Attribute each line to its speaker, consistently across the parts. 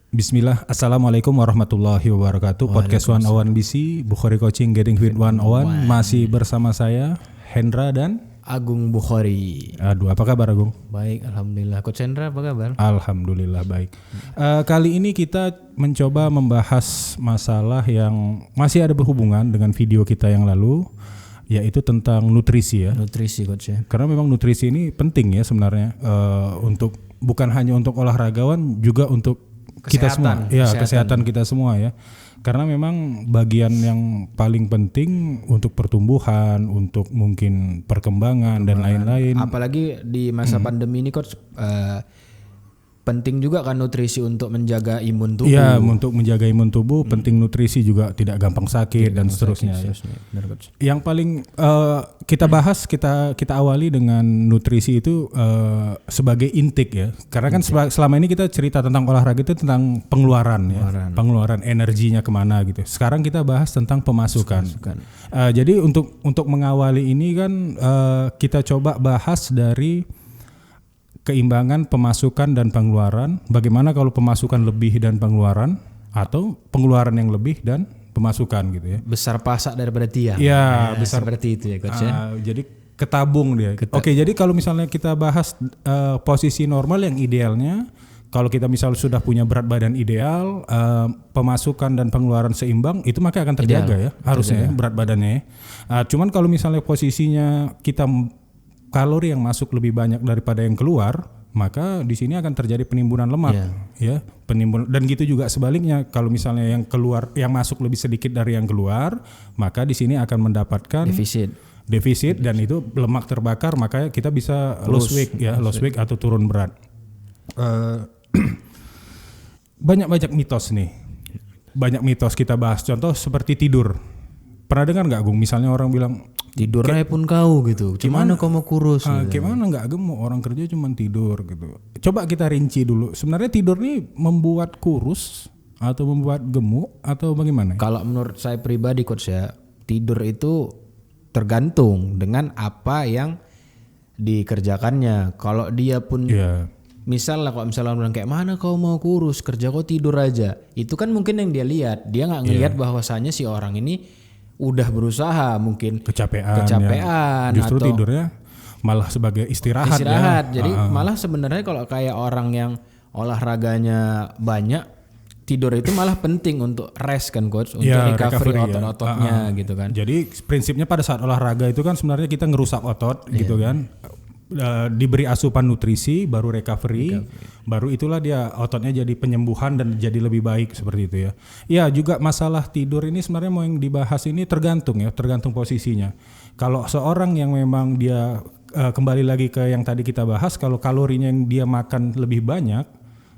Speaker 1: Bismillah, Assalamualaikum warahmatullahi wabarakatuh. Podcast 101 BC, Bukhari Coaching Getting Fit 101. Masih bersama saya, Hendra dan
Speaker 2: Agung Bukhari.
Speaker 1: Aduh, apa kabar Agung?
Speaker 2: Baik, alhamdulillah. Coach Hendra apa kabar?
Speaker 1: Alhamdulillah baik. Kali ini kita mencoba membahas masalah yang masih ada berhubungan dengan video kita yang lalu, yaitu tentang nutrisi ya.
Speaker 2: Nutrisi Coach ya.
Speaker 1: Karena memang nutrisi ini penting ya sebenarnya, untuk bukan hanya untuk olahragawan, juga untuk kita semua, ya kesehatan kita semua ya. Karena memang bagian yang paling penting untuk pertumbuhan, untuk mungkin perkembangan dan lain-lain.
Speaker 2: Apalagi di masa pandemi ini Coach, penting juga kan nutrisi untuk menjaga imun tubuh.
Speaker 1: Iya, untuk menjaga imun tubuh penting nutrisi juga, tidak gampang sakit dan seterusnya.
Speaker 2: Benar, Coach.
Speaker 1: Yang paling kita bahas, kita awali dengan nutrisi itu sebagai intake ya. Karena kan selama ini kita cerita tentang olahraga itu tentang pengeluaran ya, pengeluaran energinya kemana gitu. Sekarang kita bahas tentang pemasukan. Jadi untuk mengawali ini kan kita coba bahas dari keimbangan pemasukan dan pengeluaran. Bagaimana kalau pemasukan lebih dan pengeluaran, atau pengeluaran yang lebih dan pemasukan gitu ya.
Speaker 2: Besar pasak daripada tiang.
Speaker 1: Ya, besar
Speaker 2: seperti itu ya Coach ya.
Speaker 1: Jadi ketabung dia. Oke, jadi kalau misalnya kita bahas posisi normal yang idealnya, kalau kita misal sudah punya berat badan ideal, pemasukan dan pengeluaran seimbang, itu maka akan terjaga ya, harusnya ya, berat badannya. Cuman kalau misalnya posisinya kita kalori yang masuk lebih banyak daripada yang keluar, maka di sini akan terjadi penimbunan lemak, ya, penimbunan. Dan gitu juga sebaliknya, kalau misalnya yang keluar, yang masuk lebih sedikit dari yang keluar, maka di sini akan mendapatkan defisit dan itu lemak terbakar, maka kita bisa lose weight ya, lose weight atau turun berat. Banyak mitos nih, banyak mitos kita bahas. Contoh seperti tidur. Pernah dengar nggak Gung? Misalnya orang bilang
Speaker 2: tidurnya pun kau gitu. Gimana kau mau kurus?
Speaker 1: Gimana nggak gemuk? Orang kerja cuma tidur gitu. Coba kita rinci dulu. Sebenarnya tidur nih membuat kurus atau membuat gemuk atau bagaimana?
Speaker 2: Kalau menurut saya pribadi Coach ya, tidur itu tergantung dengan apa yang dikerjakannya. Kalau dia pun misalnya kalau misalnya bilang kayak mana kau mau kurus, kerja kau tidur aja. Itu kan mungkin yang dia lihat. Dia nggak ngelihat bahwasanya si orang ini udah berusaha, mungkin kecapean
Speaker 1: justru atau tidurnya malah sebagai istirahat ya.
Speaker 2: Jadi malah sebenarnya kalau kayak orang yang olahraganya banyak, tidur itu malah penting untuk rest kan Coach, untuk recovery otot-ototnya gitu kan.
Speaker 1: Jadi prinsipnya pada saat olahraga itu kan sebenarnya kita ngerusak otot gitu kan. Diberi asupan nutrisi, baru recovery, baru itulah dia ototnya jadi penyembuhan dan jadi lebih baik seperti itu ya. Ya juga masalah tidur ini sebenarnya mau yang dibahas ini tergantung posisinya. Kalau seorang yang memang dia kembali lagi ke yang tadi kita bahas, kalau kalorinya yang dia makan lebih banyak,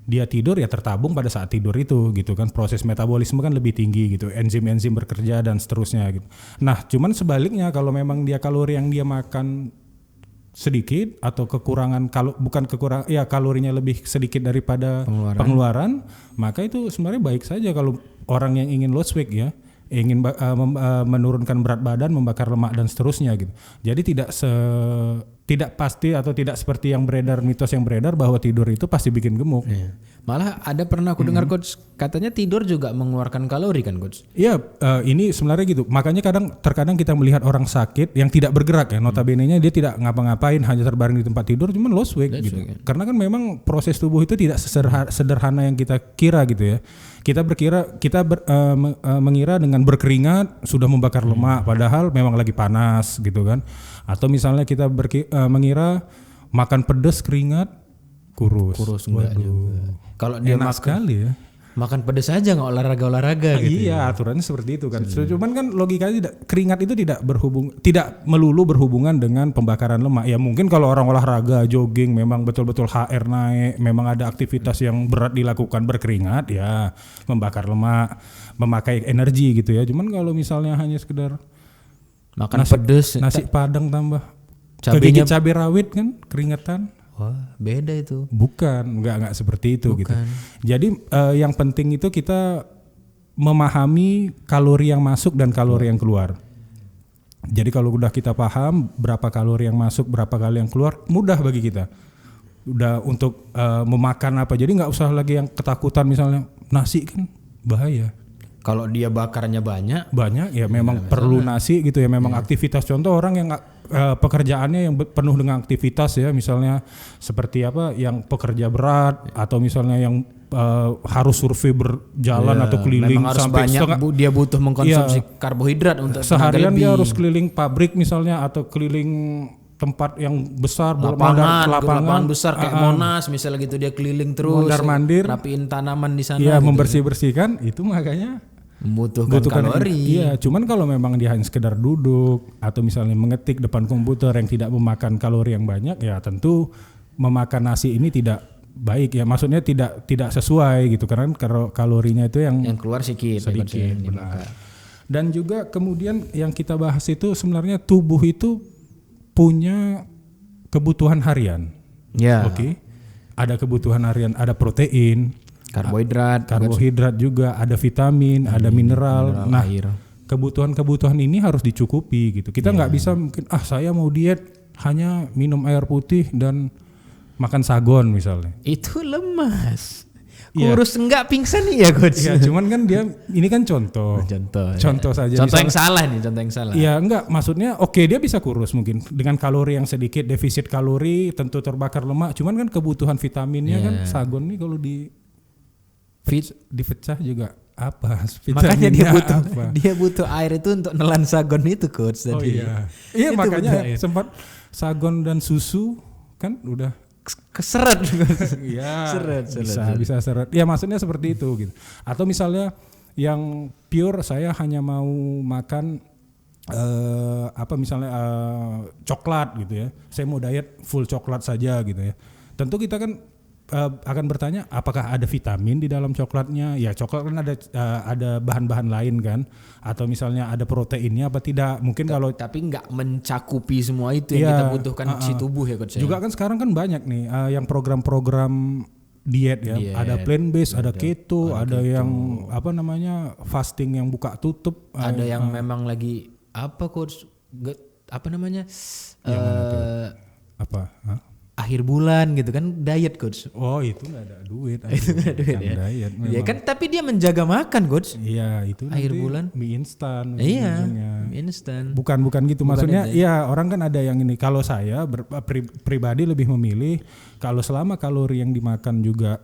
Speaker 1: dia tidur ya tertabung pada saat tidur itu gitu kan, proses metabolisme kan lebih tinggi gitu, enzim-enzim bekerja dan seterusnya gitu. Nah cuman sebaliknya, kalau memang dia kalori yang dia makan sedikit atau kekurangan, kalau bukan kekurangan ya, kalorinya lebih sedikit daripada pengeluaran, maka itu sebenarnya baik saja kalau orang yang ingin lose weight ya, ingin menurunkan berat badan, membakar lemak dan seterusnya gitu. Jadi tidak pasti atau tidak seperti yang beredar, mitos yang beredar bahwa tidur itu pasti bikin gemuk.
Speaker 2: Malah ada pernah aku dengar Coach, katanya tidur juga mengeluarkan kalori kan Coach?
Speaker 1: Iya, ini sebenarnya gitu. Makanya terkadang kita melihat orang sakit yang tidak bergerak ya, notabene-nya dia tidak ngapa-ngapain, hanya terbaring di tempat tidur, cuman lost weight gitu. Karena kan memang proses tubuh itu tidak sederhana yang kita kira gitu ya. Kita mengira dengan berkeringat sudah membakar lemak, padahal memang lagi panas gitu kan. Atau misalnya kita mengira makan pedas keringat kurus enggak juga. Kalau dia makan sekali ya, makan pedas aja nggak olahraga gitu. Iya, aturannya seperti itu kan. Cuman kan logikanya keringat itu tidak melulu berhubungan dengan pembakaran lemak. Ya mungkin kalau orang olahraga jogging memang betul-betul HR naik, memang ada aktivitas yang berat dilakukan berkeringat ya, membakar lemak, memakai energi gitu ya. Cuman kalau misalnya hanya sekedar makan pedas, nasi padang tambah kegigit cabai rawit kan keringetan.
Speaker 2: Wah, beda itu.
Speaker 1: Bukan, enggak seperti itu gitu. Jadi yang penting itu kita memahami kalori yang masuk dan kalori yang keluar. Jadi kalau udah kita paham berapa kalori yang masuk, berapa kali yang keluar, mudah bagi kita. Udah untuk memakan apa. Jadi nggak usah lagi yang ketakutan misalnya nasi kan bahaya.
Speaker 2: Kalau dia bakarnya banyak
Speaker 1: Ya memang perlu nasi gitu ya, memang aktivitas. Contoh orang yang pekerjaannya yang penuh dengan aktivitas ya, misalnya seperti apa yang pekerja berat atau misalnya yang harus survei berjalan atau keliling
Speaker 2: memang harus
Speaker 1: sampai
Speaker 2: banyak dia butuh mengkonsumsi karbohidrat untuk
Speaker 1: seharian dia harus keliling pabrik misalnya atau keliling tempat yang besar,
Speaker 2: lapangan besar kayak Monas misalnya gitu, dia keliling terus
Speaker 1: mondar-mandir,
Speaker 2: rapiin tanaman di sana
Speaker 1: gitu,
Speaker 2: gitu,
Speaker 1: membersih-bersihkan itu makanya
Speaker 2: membutuhkan kalori.
Speaker 1: Iya, cuman kalau memang dia hanya sekedar duduk atau misalnya mengetik depan komputer yang tidak memakan kalori yang banyak, ya tentu memakan nasi ini tidak baik ya. Maksudnya tidak sesuai gitu, karena kalorinya itu yang
Speaker 2: keluar sedikit.
Speaker 1: Benar. Dan juga kemudian yang kita bahas itu sebenarnya tubuh itu punya kebutuhan harian.
Speaker 2: Ya.
Speaker 1: Oke. Ada kebutuhan harian, ada protein, karbohidrat juga, ada vitamin, ada mineral. Nah,
Speaker 2: air.
Speaker 1: Kebutuhan ini harus dicukupi gitu. Kita nggak bisa mungkin saya mau diet hanya minum air putih dan makan sagon misalnya.
Speaker 2: Itu lemas. Kurus enggak pingsan nih ya coach.
Speaker 1: Iya, cuman kan dia ini kan contoh saja.
Speaker 2: Contoh yang salah nih, contoh yang salah.
Speaker 1: Iya, enggak, maksudnya dia bisa kurus mungkin dengan kalori yang sedikit, defisit kalori, tentu terbakar lemak. Cuman kan kebutuhan vitaminnya kan sagon nih kalau dipecah juga apa?
Speaker 2: Makanya dia butuh air itu untuk nelan sagon itu coach tadi.
Speaker 1: Iya makanya sempat sagon dan susu kan udah
Speaker 2: keseret.
Speaker 1: Iya. Bisa seret. Ya maksudnya seperti itu gitu. Atau misalnya yang pure saya hanya mau makan misalnya coklat gitu ya. Saya mau diet full coklat saja gitu ya. Tentu kita kan akan bertanya apakah ada vitamin di dalam coklatnya? Ya coklat kan ada bahan-bahan lain kan, atau misalnya ada proteinnya apa tidak? Mungkin kalau
Speaker 2: tapi nggak mencakupi semua itu yang kita butuhkan si tubuh ya coach.
Speaker 1: Juga kan sekarang kan banyak nih yang program-program diet ya, ada plant based, ada keto, ada yang fasting yang buka tutup,
Speaker 2: ada yang memang lagi coach akhir bulan gitu kan, diet coach.
Speaker 1: Oh itu nggak ada duit.
Speaker 2: Itu nggak ada duit ya. Diet, ya kan, tapi dia menjaga makan coach.
Speaker 1: Iya itu.
Speaker 2: Akhir bulan.
Speaker 1: Mie instan.
Speaker 2: Iya. Mie instan.
Speaker 1: Bukan gitu. Maksudnya iya orang kan ada yang ini. Kalau saya pribadi lebih memilih kalau selama kalori yang dimakan juga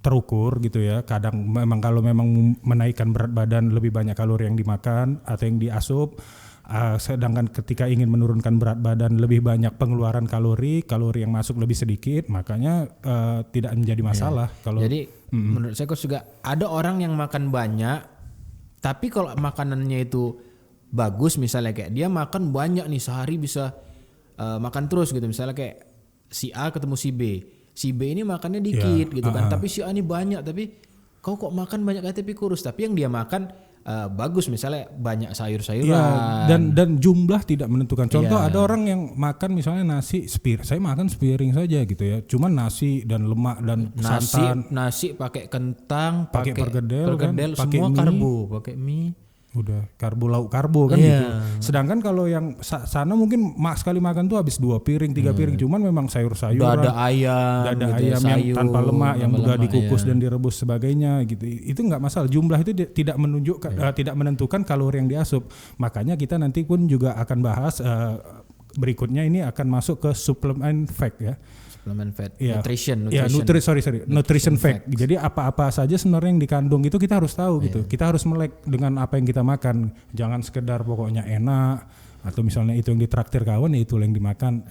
Speaker 1: terukur gitu ya. Kadang memang kalau memang menaikkan berat badan lebih banyak kalori yang dimakan atau yang diasup. Sedangkan ketika ingin menurunkan berat badan lebih banyak pengeluaran kalori yang masuk lebih sedikit, makanya tidak menjadi masalah.
Speaker 2: Jadi menurut saya coach juga ada orang yang makan banyak, tapi kalau makanannya itu bagus, misalnya kayak dia makan banyak nih sehari bisa makan terus gitu, misalnya kayak si A ketemu si B ini makannya dikit gitu kan, tapi si A ini banyak, tapi kau kok makan banyak tapi kurus, tapi yang dia makan bagus, misalnya banyak sayur-sayuran.
Speaker 1: Ya, dan jumlah tidak menentukan. Contoh ada orang yang makan misalnya nasi saya makan sepiring saja gitu ya. Cuman nasi dan lemak dan santan.
Speaker 2: Nasi pakai kentang,
Speaker 1: pakai perkedel kan,
Speaker 2: semua karbo, pakai mie.
Speaker 1: Udah lauk karbo kan gitu. Sedangkan kalau yang sana mungkin sekali makan tuh habis 2 piring 3 piring, cuman memang sayur-sayuran,
Speaker 2: dada ayam
Speaker 1: yang tanpa lemak yang udah dikukus dan direbus sebagainya gitu. Itu nggak masalah. Jumlah itu tidak menunjukkan tidak menentukan kalori yang diasup. Makanya kita nanti pun juga akan bahas berikutnya ini akan masuk ke suplemen fact ya.
Speaker 2: Supplement fat,
Speaker 1: nutrition fact. Jadi apa-apa saja sebenarnya yang dikandung itu kita harus tahu gitu. Kita harus melek dengan apa yang kita makan. Jangan sekedar pokoknya enak atau misalnya itu yang ditraktir kawan ya itu yang dimakan.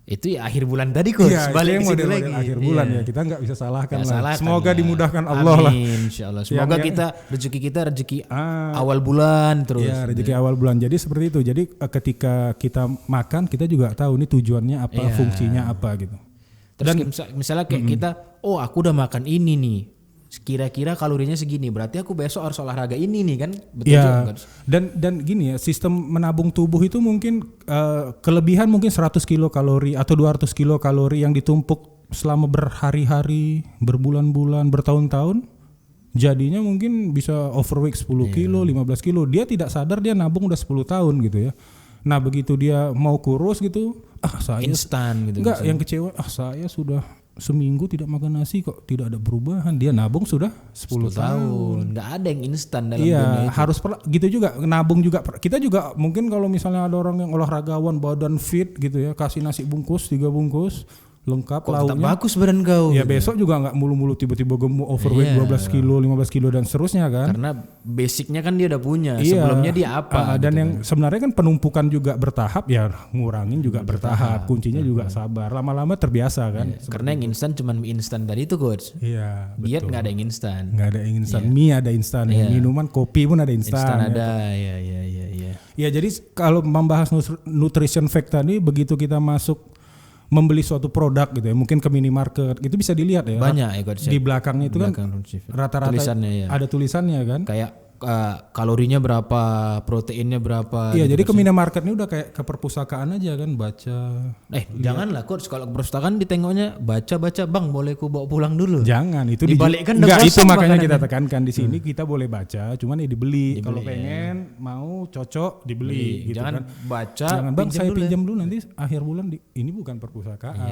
Speaker 2: Itu ya akhir bulan tadi coach. Balik ke situ lagi.
Speaker 1: Akhir bulan ya kita nggak bisa salahkan lah. Semoga dimudahkan Allah lah.
Speaker 2: Amin, insyaallah. Semoga rezeki awal bulan terus.
Speaker 1: Ya rezeki awal bulan. Jadi seperti itu. Jadi ketika kita makan kita juga tahu ini tujuannya apa, fungsinya apa gitu.
Speaker 2: Terus misalnya kayak kita, aku udah makan ini nih, kira-kira kalorinya segini, berarti aku besok harus olahraga ini nih kan, betul juga kan? Dan gini ya, sistem menabung tubuh itu mungkin kelebihan mungkin 100 kilokalori atau 200 kilokalori yang ditumpuk selama berhari-hari, berbulan-bulan, bertahun-tahun, jadinya mungkin bisa overweight 10 kilo, 15 kilo, dia tidak sadar dia nabung udah 10 tahun gitu ya. Nah begitu dia mau kurus gitu, saya instan gitu.
Speaker 1: Enggak, yang kecewa, saya sudah seminggu tidak makan nasi kok tidak ada perubahan. Dia nabung sudah 10 tahun.
Speaker 2: Nggak ada yang instan dalam dunia
Speaker 1: Iya,
Speaker 2: itu.
Speaker 1: harus gitu juga nabung juga. Kita juga mungkin kalau misalnya ada orang yang olahragawan badan fit gitu ya, kasih nasi bungkus 3 bungkus lengkap
Speaker 2: Kok tetap
Speaker 1: lauknya.
Speaker 2: bagus badan kau.
Speaker 1: Ya
Speaker 2: gitu.
Speaker 1: besok juga nggak mulu-mulu tiba-tiba gemuk overweight
Speaker 2: Iya.
Speaker 1: 12 kilo, 15 kilo dan seterusnya kan.
Speaker 2: Karena basicnya kan dia udah punya.
Speaker 1: Iya.
Speaker 2: Sebelumnya dia apa?
Speaker 1: Dan
Speaker 2: gitu
Speaker 1: yang
Speaker 2: kan.
Speaker 1: sebenarnya kan penumpukan juga bertahap ya, ngurangin juga bertahap. Kuncinya juga sabar. Lama-lama terbiasa kan.
Speaker 2: Karena yang instan cuma mie instan tadi itu coach.
Speaker 1: Iya.
Speaker 2: Diet nggak ada yang instan.
Speaker 1: Nggak ada yang instan. Mie ada instan. Minuman kopi pun ada instan.
Speaker 2: Instan
Speaker 1: ya.
Speaker 2: ada, ya.
Speaker 1: Ya jadi kalau membahas nutrition fact tadi, begitu kita masuk membeli suatu produk gitu ya, mungkin ke minimarket gitu bisa dilihat ya.
Speaker 2: Banyak ya coach.
Speaker 1: Di belakangnya itu kan
Speaker 2: Belakang
Speaker 1: rata-rata
Speaker 2: tulisannya ya.
Speaker 1: ada tulisannya kan.
Speaker 2: Kayak kalorinya berapa, proteinnya berapa.
Speaker 1: Iya,
Speaker 2: gitu,
Speaker 1: jadi ke
Speaker 2: coach.
Speaker 1: minimarket ini udah kayak ke perpustakaan aja kan, baca.
Speaker 2: Janganlah coach, kalau ke perpustakaan ditengoknya baca bang, boleh ku bawa pulang dulu.
Speaker 1: Jangan, itu
Speaker 2: Dibalikkan
Speaker 1: enggak,
Speaker 2: udah
Speaker 1: itu
Speaker 2: kosong
Speaker 1: makanya
Speaker 2: makanannya.
Speaker 1: kita tekankan di sini kita boleh baca, cuman ya dibeli. Kalau pengen mau cocok dibeli gitu
Speaker 2: Jangan
Speaker 1: kan.
Speaker 2: baca,
Speaker 1: Jangan bang saya
Speaker 2: dulu ya.
Speaker 1: pinjam dulu nanti akhir bulan ini bukan perpustakaan.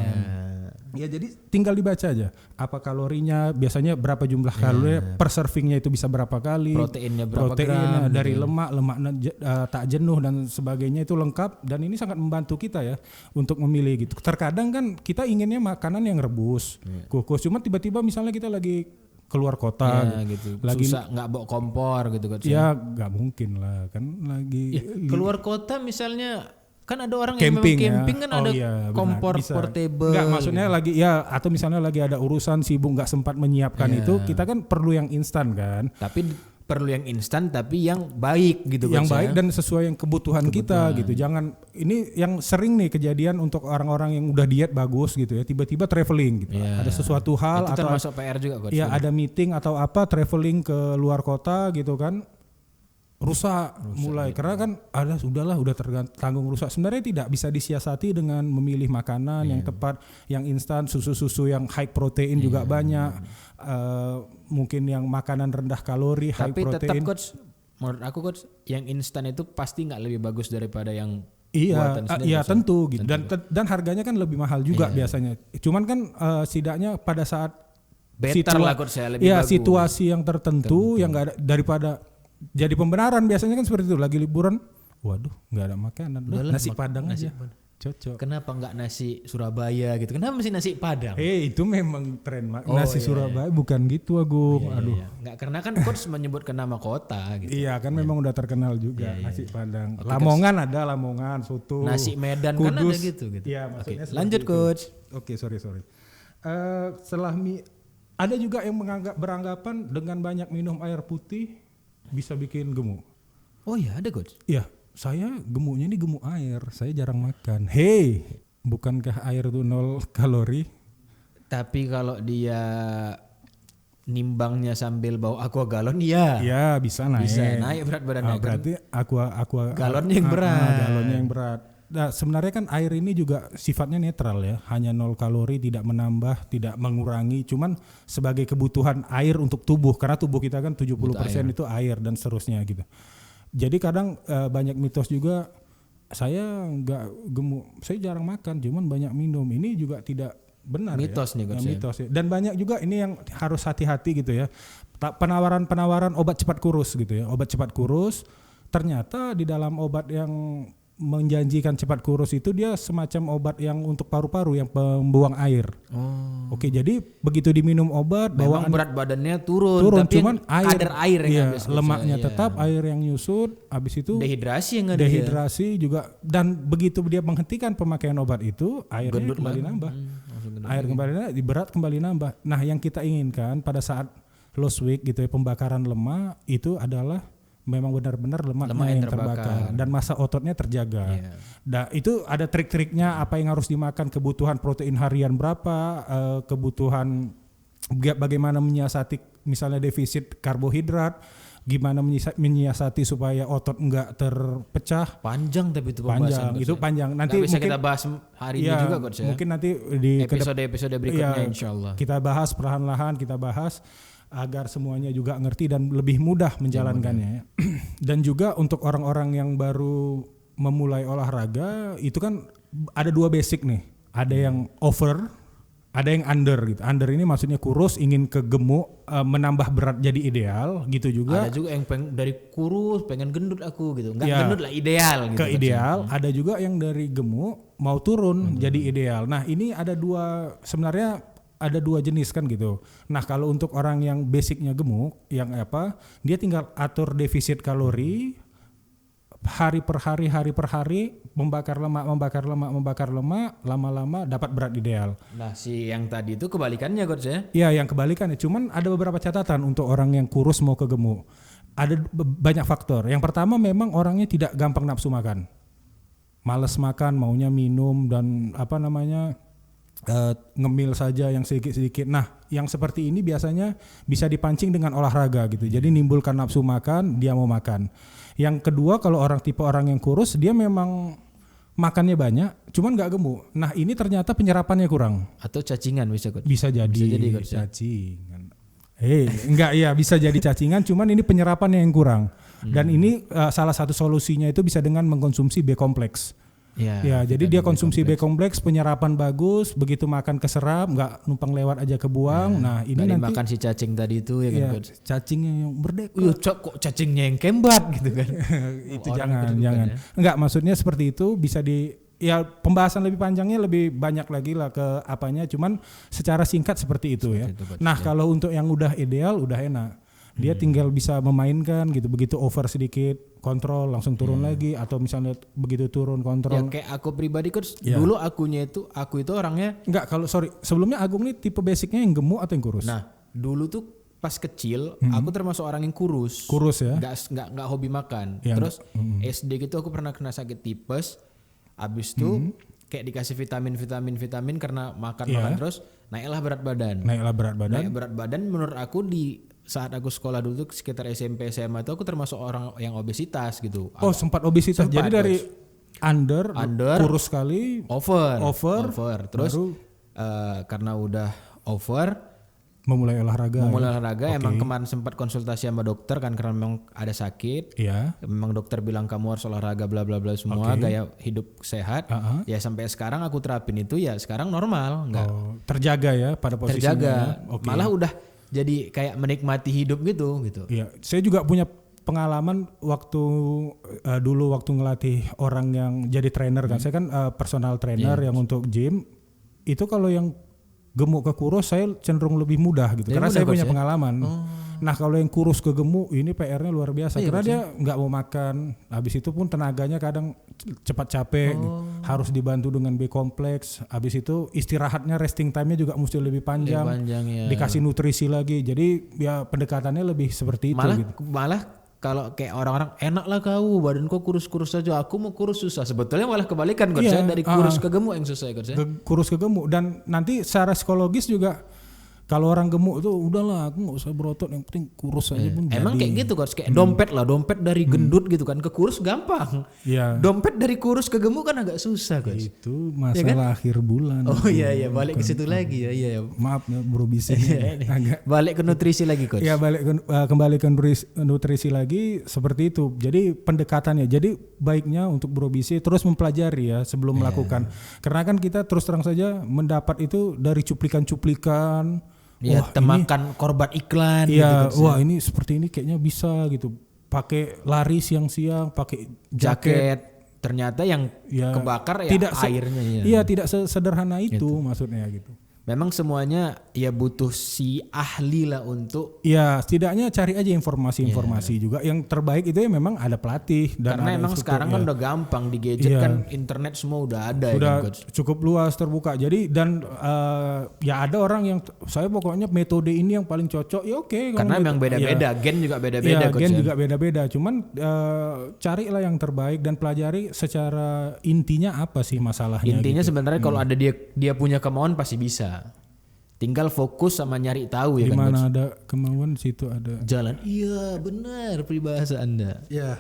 Speaker 1: Ya jadi tinggal dibaca aja. Apa kalorinya, biasanya berapa jumlah kalori, per servingnya itu bisa berapa kali.
Speaker 2: Proteinnya berapa gram.
Speaker 1: Dari lemak tak jenuh dan sebagainya itu lengkap, dan ini sangat membantu kita ya untuk memilih gitu. Terkadang kan kita inginnya makanan yang rebus, kukus, cuma tiba-tiba misalnya kita lagi keluar kota
Speaker 2: gitu.
Speaker 1: lagi
Speaker 2: Susah nggak bawa kompor gitu coach.
Speaker 1: ya nggak mungkin lah kan lagi
Speaker 2: Keluar kota misalnya kan ada orang
Speaker 1: camping,
Speaker 2: yang memang camping kan ada
Speaker 1: benar,
Speaker 2: kompor
Speaker 1: bisa.
Speaker 2: portable.
Speaker 1: Nggak, maksudnya lagi ya, atau misalnya lagi ada urusan sibuk nggak sempat menyiapkan itu, kita kan perlu yang instan kan.
Speaker 2: Tapi perlu yang instan tapi yang baik gitu
Speaker 1: Yang
Speaker 2: coach,
Speaker 1: baik
Speaker 2: ya.
Speaker 1: dan sesuai yang kebutuhan kita gitu. Jangan, ini yang sering nih kejadian untuk orang-orang yang udah diet bagus gitu ya, tiba-tiba traveling gitu. Ada sesuatu hal
Speaker 2: Itu
Speaker 1: atau
Speaker 2: termasuk PR juga coach.
Speaker 1: ya ada meeting atau apa, traveling ke luar kota gitu kan. Rusak mulai karena kan udah tertanggung rusak. Sebenarnya tidak bisa disiasati dengan memilih makanan yang tepat, yang instan, susu-susu yang high protein juga banyak, mungkin yang makanan rendah kalori, high
Speaker 2: Tapi
Speaker 1: protein.
Speaker 2: tetap coach, menurut aku coach, yang instan itu pasti nggak lebih bagus daripada yang
Speaker 1: Iya,
Speaker 2: buatan sendiri,
Speaker 1: iya
Speaker 2: coach.
Speaker 1: tentu gitu. Dan harganya kan lebih mahal juga biasanya. Cuman kan setidaknya pada saat
Speaker 2: Better lah coach, saya lebih
Speaker 1: iya,
Speaker 2: bagus.
Speaker 1: situasi yang tertentu yang nggak ada, daripada jadi pembenaran biasanya kan seperti itu, lagi liburan, waduh nggak ada makanan, nasi padang aja cocok.
Speaker 2: Kenapa nggak nasi Surabaya gitu? Kenapa mesti nasi Padang?
Speaker 1: Itu memang tren nasi Surabaya bukan gitu Agung. Aduh.
Speaker 2: Iya. Nggak, karena kan coach menyebutkan nama kota gitu.
Speaker 1: Iya kan memang udah terkenal juga nasi Padang. Lamongan ada Lamongan, soto.
Speaker 2: Nasi Medan
Speaker 1: Kudus.
Speaker 2: kan ada gitu.
Speaker 1: Iya, maksudnya seperti
Speaker 2: Lanjut
Speaker 1: itu.
Speaker 2: coach.
Speaker 1: Oke, sorry. Setelah mie, ada juga yang beranggapan dengan banyak minum air putih bisa bikin gemuk.
Speaker 2: Oh iya ada coach.
Speaker 1: Iya, saya gemuknya ini gemuk air. Saya jarang makan. Hey, bukankah air itu 0 kalori?
Speaker 2: Tapi kalau dia nimbangnya sambil bawa aqua galon, ya.
Speaker 1: Ya, bisa naik.
Speaker 2: Bisa naik berat badannya.
Speaker 1: Berarti aqua
Speaker 2: Galonnya yang berat.
Speaker 1: Galonnya yang berat. Nah, sebenarnya kan air ini juga sifatnya netral ya, hanya 0 kalori, tidak menambah, tidak mengurangi, cuman sebagai kebutuhan air untuk tubuh, karena tubuh kita kan 70% itu air dan seterusnya gitu. Jadi kadang banyak mitos juga, saya nggak gemuk, saya jarang makan, cuman banyak minum. Ini juga tidak benar.
Speaker 2: Mitos nih coach.
Speaker 1: Mitos ya. Dan banyak juga ini yang harus hati-hati gitu ya. Penawaran obat cepat kurus gitu ya. Obat cepat kurus, ternyata di dalam obat yang menjanjikan cepat kurus itu dia semacam obat yang untuk paru-paru, yang pembuang air. Oke, jadi begitu diminum obat,
Speaker 2: Memang berat badannya turun tapi
Speaker 1: cuman
Speaker 2: kadar air yang habis,
Speaker 1: lemaknya tetap, air yang nyusut, habis itu
Speaker 2: dehidrasi yang ada.
Speaker 1: Dehidrasi juga, dan begitu dia menghentikan pemakaian obat itu, airnya kembali nambah. Air kembali nambah, berat kembali nambah. Nah, yang kita inginkan pada saat lost weight gitu ya, pembakaran lemak itu adalah memang benar-benar lemaknya yang terbakar dan massa ototnya terjaga. Nah, itu ada trik-triknya apa yang harus dimakan, kebutuhan protein harian berapa, kebutuhan bagaimana menyiasati misalnya defisit karbohidrat, gimana menyiasati supaya otot enggak terpecah.
Speaker 2: Panjang tapi itu pembahasan.
Speaker 1: Panjang. Nanti
Speaker 2: bisa
Speaker 1: mungkin
Speaker 2: kita bahas hari ini juga coach ya.
Speaker 1: Mungkin nanti di
Speaker 2: episode berikutnya insyaallah.
Speaker 1: Kita bahas perlahan-lahan, kita bahas agar semuanya juga ngerti dan lebih mudah menjalankannya. Dan juga untuk orang-orang yang baru memulai olahraga itu kan ada 2 basic nih. Ada yang over, Ada yang under gitu. Under ini maksudnya kurus, ingin ke gemuk, menambah berat jadi ideal gitu juga.
Speaker 2: Ada juga yang dari kurus pengen gendut aku gitu. Enggak gendut lah, ideal gitu.
Speaker 1: Ke ideal. Ada juga yang dari gemuk mau turun jadi ideal. Nah, ini sebenarnya ada dua jenis kan gitu. Nah, kalau untuk orang yang basicnya gemuk, yang dia tinggal atur defisit kalori hari per hari membakar lemak, lama-lama dapat berat ideal.
Speaker 2: Nah, si yang tadi itu kebalikannya coach ya?
Speaker 1: Iya, yang kebalikannya. Cuman ada beberapa catatan untuk orang yang kurus mau ke gemuk. Ada banyak faktor. Yang pertama memang orangnya tidak gampang nafsu makan. Males makan, maunya minum dan ngemil saja yang sedikit-sedikit. Nah, yang seperti ini biasanya bisa dipancing dengan olahraga gitu. Jadi nimbulkan nafsu makan, dia mau makan. Yang kedua, kalau tipe orang yang kurus, dia memang makannya banyak, cuman nggak gemuk. Nah, ini ternyata penyerapannya kurang.
Speaker 2: Atau cacingan bisa coach?
Speaker 1: Bisa jadi cacingan. Enggak, ya bisa jadi cacingan, cuman ini penyerapannya yang kurang. Dan ini salah satu solusinya itu bisa dengan mengkonsumsi B kompleks. Ya, jadi dia konsumsi B kompleks, penyerapan bagus, begitu makan keserap, nggak numpang lewat aja kebuang. Nah, ini
Speaker 2: dari
Speaker 1: nanti
Speaker 2: makan si cacing tadi itu ya kan coach?
Speaker 1: Cacingnya yang merdeka.
Speaker 2: Kok cacingnya yang kembat gitu kan?
Speaker 1: Itu jangan. Enggak, maksudnya seperti itu bisa pembahasan lebih panjangnya lebih banyak lagi lah ke apanya, cuman secara singkat seperti itu ya. Nah, kalau untuk yang udah ideal udah enak. Dia tinggal bisa memainkan gitu, begitu over sedikit kontrol langsung turun lagi, atau misalnya begitu turun kontrol.
Speaker 2: Ya kayak aku pribadi coach, dulu aku itu orangnya
Speaker 1: sebelumnya Agung nih tipe basicnya yang gemuk atau yang kurus?
Speaker 2: Nah, dulu tuh pas kecil aku termasuk orang yang kurus ya, nggak hobi makan. Terus SD gitu aku pernah kena sakit tipes, abis itu kayak dikasih vitamin karena makan terus naiklah berat badan menurut aku di saat aku sekolah dulu tuh sekitar SMP SMA itu aku termasuk orang yang obesitas gitu.
Speaker 1: Sempat obesitas. Jadi dari under kurus sekali, over.
Speaker 2: Terus karena udah over
Speaker 1: memulai olahraga.
Speaker 2: Emang kemarin sempat konsultasi sama dokter kan, karena memang ada sakit. Memang dokter bilang kamu harus olahraga bla bla bla semua, gaya hidup sehat. Ya sampai sekarang aku terapin itu, ya sekarang normal, enggak.
Speaker 1: Terjaga ya pada posisinya.
Speaker 2: Terjaga. Malah udah jadi kayak menikmati hidup gitu.
Speaker 1: Iya, saya juga punya pengalaman waktu dulu waktu ngelatih orang yang jadi trainer kan. Saya kan personal trainer yang untuk gym. Itu kalau yang gemuk ke kurus saya cenderung lebih mudah gitu, karena saya punya pengalaman. Nah, kalau yang kurus ke gemuk ini PR-nya luar biasa, karena dia nggak mau makan. Habis itu pun tenaganya kadang cepat capek, harus dibantu dengan B kompleks. Habis itu istirahatnya, resting time-nya juga mesti lebih panjang. Dikasih nutrisi lagi. Jadi ya pendekatannya lebih seperti itu.
Speaker 2: Malah kalau kayak orang-orang enak lah kau badan kau kurus-kurus saja, aku mau kurus susah. Sebetulnya malah kebalikan coach, saya dari kurus ke gemuk yang susah coach.
Speaker 1: Kurus ke gemuk, dan nanti secara psikologis juga kalau orang gemuk itu udahlah aku nggak usah berotot, yang penting kurus aja pun
Speaker 2: emang
Speaker 1: jadi.
Speaker 2: Kayak gitu coach, kayak dompet dari gendut gitu kan ke kurus gampang. Dompet dari kurus ke gemuk kan agak susah coach.
Speaker 1: Itu masalah akhir bulan.
Speaker 2: Iya balik ke situ lagi ya.
Speaker 1: Maaf ya bro, bisa
Speaker 2: balik ke nutrisi lagi coach.
Speaker 1: Ya kembali ke nutrisi lagi seperti itu. Jadi pendekatannya, jadi baiknya untuk bro bisi terus mempelajari ya sebelum melakukan. Karena kan kita terus terang saja mendapat itu dari cuplikan-cuplikan.
Speaker 2: Temakan korban iklan.
Speaker 1: Wah ini seperti ini kayaknya bisa gitu. Pakai lari siang-siang, pakai jaket.
Speaker 2: Ternyata yang kebakar tidak airnya.
Speaker 1: Tidak sederhana itu maksudnya gitu.
Speaker 2: Memang semuanya ya butuh si ahli lah untuk.
Speaker 1: Ya setidaknya cari aja informasi juga. Yang terbaik itu ya memang ada pelatih. Dan
Speaker 2: karena emang sekarang kan udah gampang di gadget kan, internet semua udah ada.
Speaker 1: Sudah cukup luas terbuka. Jadi dan ada orang yang saya pokoknya metode ini yang paling cocok. Ya oke.
Speaker 2: Karena memang beda-beda, gen juga beda-beda.
Speaker 1: Gen juga beda-beda. Cuman carilah yang terbaik dan pelajari secara intinya apa sih masalahnya.
Speaker 2: Intinya gitu. Sebenarnya kalau ada dia punya kemauan pasti bisa. Tinggal fokus sama nyari tahu ya.
Speaker 1: Dimana kan. Dimana ada kemauan situ ada
Speaker 2: jalan. Iya benar peribahasa Anda.
Speaker 1: Ya.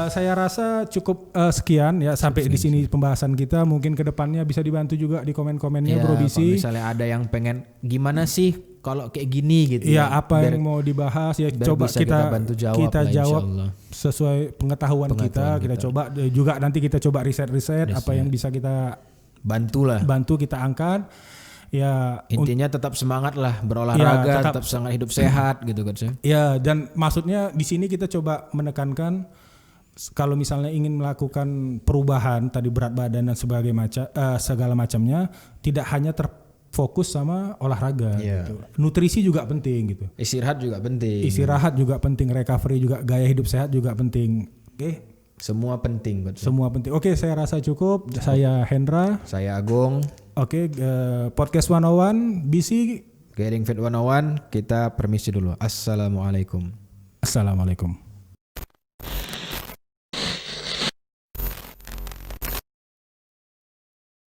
Speaker 1: Saya rasa cukup sekian ya sampai di sini pembahasan kita. Mungkin kedepannya bisa dibantu juga di komen-komennya Bro Bisi.
Speaker 2: Kalau misalnya ada yang pengen gimana sih kalau kayak gini gitu.
Speaker 1: Ya apa yang mau dibahas ya coba kita jawab sesuai pengetahuan kita. Kita coba juga nanti kita coba riset apa yang bisa kita bantu kita angkat. Ya
Speaker 2: intinya tetap semangat lah berolahraga, tetap sangat hidup sehat gitu Coach.
Speaker 1: Ya, dan maksudnya di sini kita coba menekankan kalau misalnya ingin melakukan perubahan tadi berat badan dan segala macamnya tidak hanya terfokus sama olahraga gitu. Nutrisi juga penting gitu.
Speaker 2: Istirahat juga penting,
Speaker 1: recovery juga, gaya hidup sehat juga penting. Oke.
Speaker 2: Semua penting Coach.
Speaker 1: Semua penting. Oke, saya rasa cukup. Saya Hendra.
Speaker 2: Saya Agung.
Speaker 1: Oke, Podcast 101 BC
Speaker 2: Getting Fit 101, kita permisi dulu. Assalamualaikum.